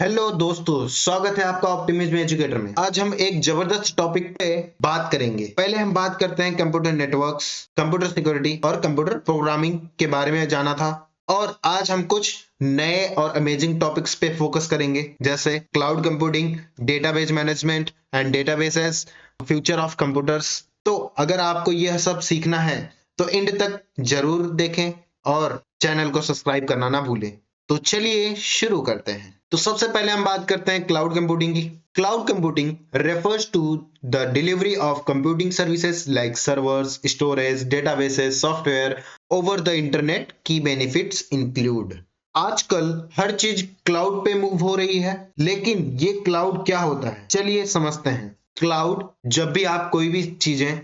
Hello दोस्तों, स्वागत है आपका ऑप्टिमिज्म एजुकेटर में। आज हम एक जबरदस्त टॉपिक पे बात करेंगे। पहले हम बात करते हैं कंप्यूटर नेटवर्क्स, कंप्यूटर सिक्योरिटी और कंप्यूटर प्रोग्रामिंग के बारे में जाना था। और आज हम कुछ नए और अमेजिंग टॉपिक्स पे फोकस करेंगे, जैसे cloud computing, database management and databases, future of computers. तो अगर आपको यह सब सीखना है तो एंड तक जरूर देखें और चैनल को सब्सक्राइब करना ना भूलें। तो चलिए शुरू करते हैं। तो सबसे पहले हम बात करते हैं क्लाउड कंप्यूटिंग की। Cloud computing refers to the delivery of computing services like servers, storage, databases, software over the internet. Key benefits include आजकल हर चीज क्लाउड पे मूव हो रही है, लेकिन ये क्लाउड क्या होता है चलिए समझते हैं। क्लाउड, जब भी आप कोई भी चीजें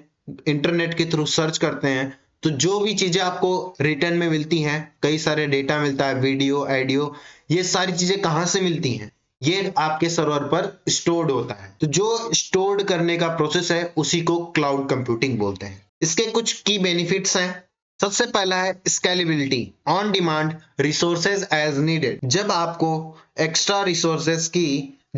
इंटरनेट के थ्रू सर्च करते हैं तो जो भी चीजें आपको रिटर्न में मिलती हैं, कई सारे डेटा मिलता है, वीडियो, ऑडियो, ये सारी चीजें कहाँ से मिलती हैं? ये आपके सर्वर पर स्टोर्ड होता है। तो जो स्टोर्ड करने का प्रोसेस है उसी को क्लाउड कंप्यूटिंग बोलते हैं। इसके कुछ की बेनिफिट्स हैं। सबसे पहला है scalability, on demand resources as needed. जब आपको एक्स्ट्रा रिसोर्सेज की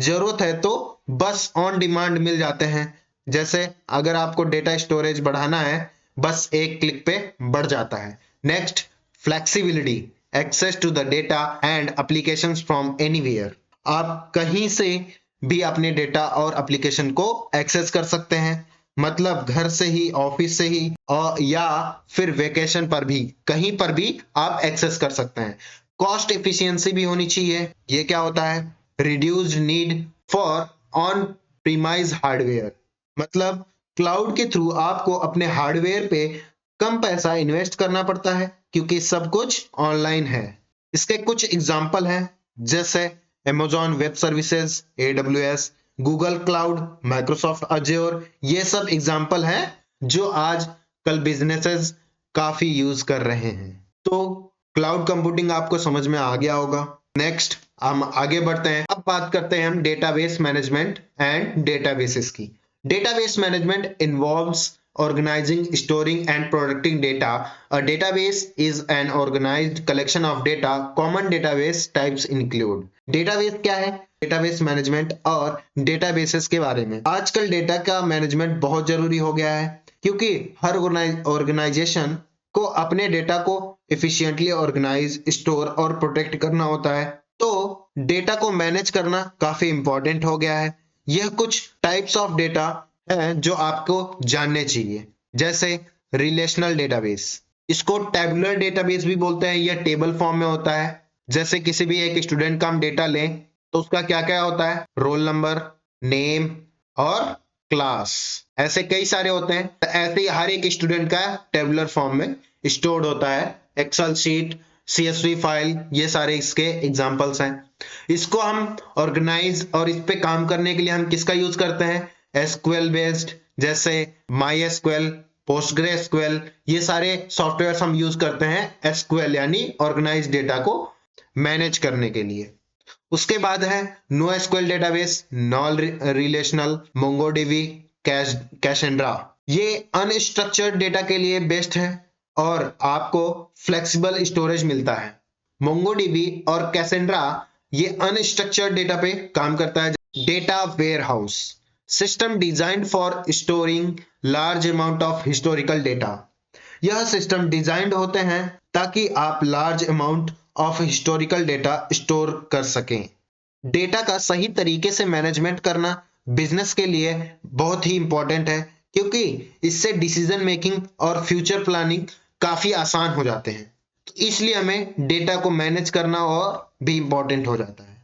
जरूरत है तो बस ऑन डिमांड मिल जाते हैं। जैसे अगर आपको डेटा स्टोरेज बढ़ाना है, बस एक क्लिक पे बढ़ जाता है। Next, flexibility, access to the data and applications from anywhere. आप कहीं से भी अपने डेटा और एप्लीकेशन को एक्सेस कर सकते हैं, मतलब घर से ही, ऑफिस से ही, और या फिर वेकेशन पर भी, कहीं पर भी आप एक्सेस कर सकते हैं। कॉस्ट एफिशिएंसी भी होनी चाहिए। ये क्या होता है? Reduced need for on premise hardware, मतलब क्लाउड के थ्रू आपको अपने हार्डवेयर पे कम पैसा इन्वेस्ट करना पड़ता है क्योंकि सब कुछ ऑनलाइन है। इसके कुछ एग्जाम्पल हैं, जैसे Amazon web services, AWS, Google cloud, Microsoft Azure. ये सब एग्जाम्पल हैं जो आज कल बिजनेसेस काफी यूज कर रहे हैं। तो क्लाउड कंप्यूटिंग आपको समझ में आ गया होगा। नेक्स्ट हम आगे बढ़ते हैं। अब बात करते हैं हम डेटाबेस मैनेजमेंट एंड डेटाबेसेस की। Database management involves organizing, storing, and protecting data. A database is an organized collection of data. Common database types include. Database क्या है? Database management और databases के बारे में। आजकल डेटा का मैनेजमेंट बहुत जरूरी हो गया है क्योंकि हर ऑर्गेनाइजेशन को अपने डेटा को एफिशिएंटली ऑर्गेनाइज, स्टोर और प्रोटेक्ट करना होता है। तो डेटा को मैनेज करना काफी इंपॉर्टेंट हो गया है। यह कुछ टाइप्स ऑफ डेटा है जो आपको जानने चाहिए, जैसे रिलेशनल डेटाबेस। इसको टेबुलर डेटाबेस भी बोलते हैं। यह टेबल फॉर्म में होता है। जैसे किसी भी एक स्टूडेंट का हम डेटा लें तो उसका क्या क्या होता है? रोल नंबर, नेम और क्लास, ऐसे कई सारे होते हैं। तो ऐसे ही हर एक स्टूडेंट का टेबुलर फॉर्म में स्टोर्ड होता है। एक्सेल शीट, CSV फाइल, ये सारे इसके एग्जांपल्स हैं। इसको हम ऑर्गेनाइज और इस पे काम करने के लिए हम किसका यूज करते हैं? SQL बेस्ड, जैसे MySQL, PostgreSQL, ये सारे सॉफ्टवेयर हम यूज करते हैं SQL यानी ऑर्गेनाइज डेटा को मैनेज करने के लिए। उसके बाद है NoSQL database, non relational, MongoDB, कैशेंड्रा। ये अनस्ट्रक्चर्ड डेटा के लिए बेस्ट है और आपको फ्लेक्सिबल स्टोरेज मिलता है। MongoDB और कैसेंड्रा ये अनस्ट्रक्चर्ड डेटा पे काम करता है। Data warehouse, system designed for storing large amount of historical data. यह सिस्टम डिजाइंड होते हैं ताकि आप large amount of historical data store कर सकें। डेटा का सही तरीके से मैनेजमेंट करना बिजनेस के लिए बहुत ही इंपॉर्टेंट है क्योंकि इससे डिसीजन मेकिंग और फ्यूचर प्लानिंग काफी आसान हो जाते हैं। तो इसलिए हमें डेटा को मैनेज करना और भी इंपॉर्टेंट हो जाता है।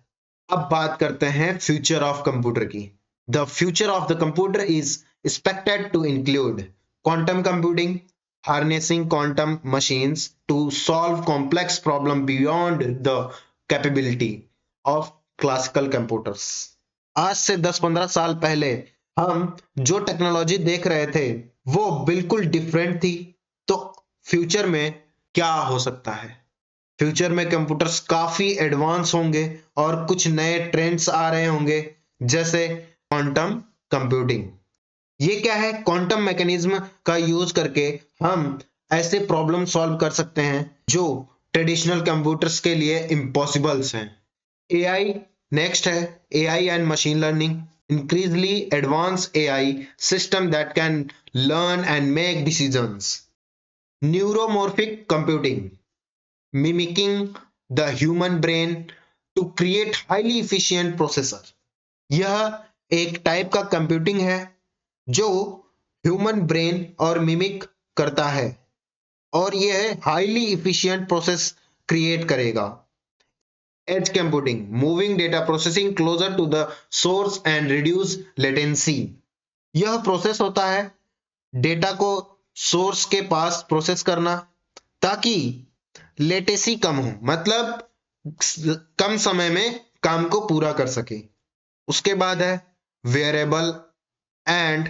अब बात करते हैं फ्यूचर ऑफ कंप्यूटर की। The future of the computer is expected to include quantum computing, harnessing quantum machines to solve complex problem beyond the capability of classical computers. आज से 10-15 साल पहले हम जो टेक्नोलॉजी देख रहे थे वो बिल्कुल डिफरेंट थी। तो फ्यूचर में क्या हो सकता है? फ्यूचर में कंप्यूटर्स काफी एडवांस होंगे और कुछ नए ट्रेंड्स आ रहे होंगे, जैसे क्वांटम कंप्यूटिंग। ये क्या है? क्वांटम मैकेनिज्म का यूज करके हम ऐसे प्रॉब्लम सॉल्व कर सकते हैं जो ट्रेडिशनल कंप्यूटर्स के लिए इम्पॉसिबल्स हैं। AI नेक्स्ट है AI and machine learning, increasingly advanced AI system that can learn and make decisions. Neuromorphic computing, mimicking the human brain to create highly efficient processor. यह एक टाइप का computing है जो human brain और mimic करता है और यह हाईली इफिशिएंट प्रोसेस क्रिएट करेगा। Edge computing, moving data processing closer to the source and reduce latency. यह प्रोसेस होता है डेटा को सोर्स के पास प्रोसेस करना ताकि लेटेंसी कम हो, मतलब कम समय में काम को पूरा कर सके। उसके बाद है variable and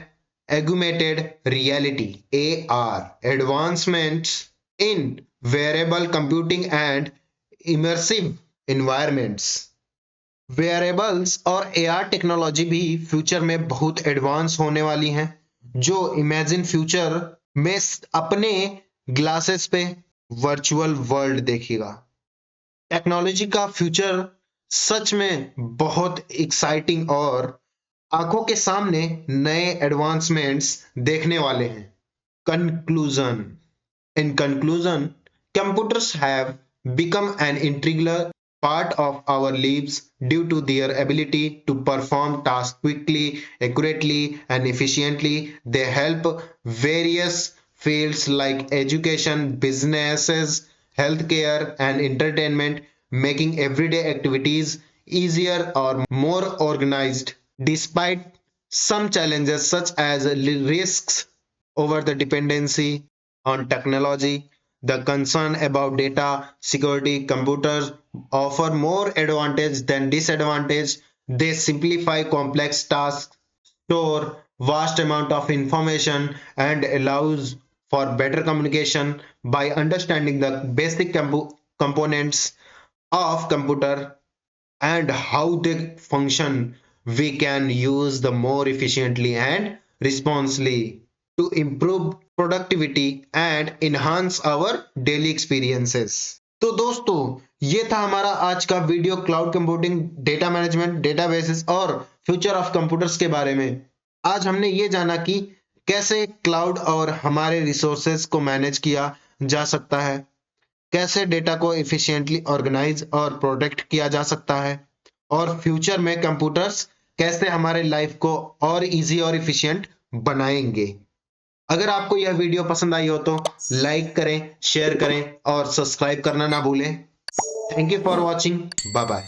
augmented reality AR, advancements in wearable computing and immersive environments. wearables और AR टेक्नोलॉजी भी फ्यूचर में बहुत एडवांस होने वाली हैं, जो इमेजिन फ्यूचर में अपने ग्लासेस पे वर्चुअल वर्ल्ड देखेगा। टेक्नोलॉजी का फ्यूचर सच में बहुत एक्साइटिंग और आंखों के सामने नए एडवांसमेंट्स देखने वाले हैं। Conclusion, in conclusion, computers have become an integral part of our lives due to their ability to perform tasks quickly, accurately, and efficiently. They help various fields like education, businesses, healthcare, and entertainment, making everyday activities easier or more organized. Despite some challenges such as risks over the dependency on technology, the concern about data security, computers offer more advantage than disadvantage. They simplify complex tasks, store vast amount of information, and allows for better communication. By understanding the basic components of computer and how they function, we can use them more efficiently and responsibly to improve productivity and enhance our daily experiences. तो दोस्तों, ये था हमारा आज का video cloud computing, data management, databases और future of computers के बारे में। आज हमने ये जाना कि कैसे क्लाउड और हमारे रिसोर्सेज को मैनेज किया जा सकता है, कैसे डेटा को एफिशिएंटली ऑर्गेनाइज और प्रोटेक्ट किया जा सकता है, और फ्यूचर में कंप्यूटर्स कैसे हमारे लाइफ को और इजी और इफिशिएंट बनाएंगे। अगर आपको यह वीडियो पसंद आई हो तो लाइक करें, शेयर करें और सब्सक्राइब करना ना भूलें। Thank you for watching, bye bye.